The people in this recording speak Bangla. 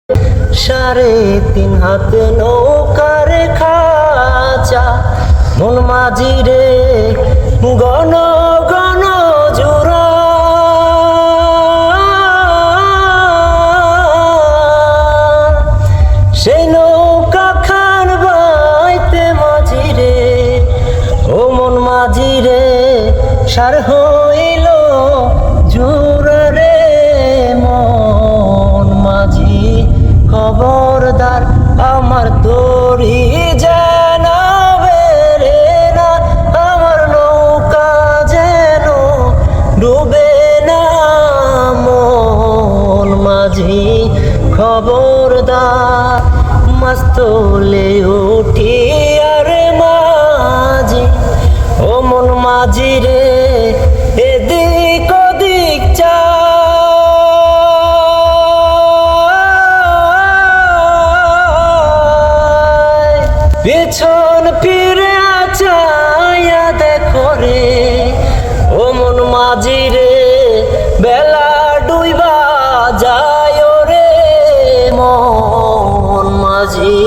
3.5 হাত নৌকার খাঁচা মন মাঝি রে গণ গণ জোড়া সেই নৌকা খান বাইতে মাঝি রে ও মন মাঝি রে সার হইল জোড়া রে মন মাঝি খবরদার আমার তরি জানাবে রে না আমার নৌকা যেন ডুবে না মন মাঝি খবরদার মাছ তোলে উঠি আরে মাঝি ও মন মাঝি রে এদিক ওদিক চা পেছন ফিরে চাইয়া দেখো রে ও মন মাঝি রে বেলা ডুইবা যায় রে মন মাঝি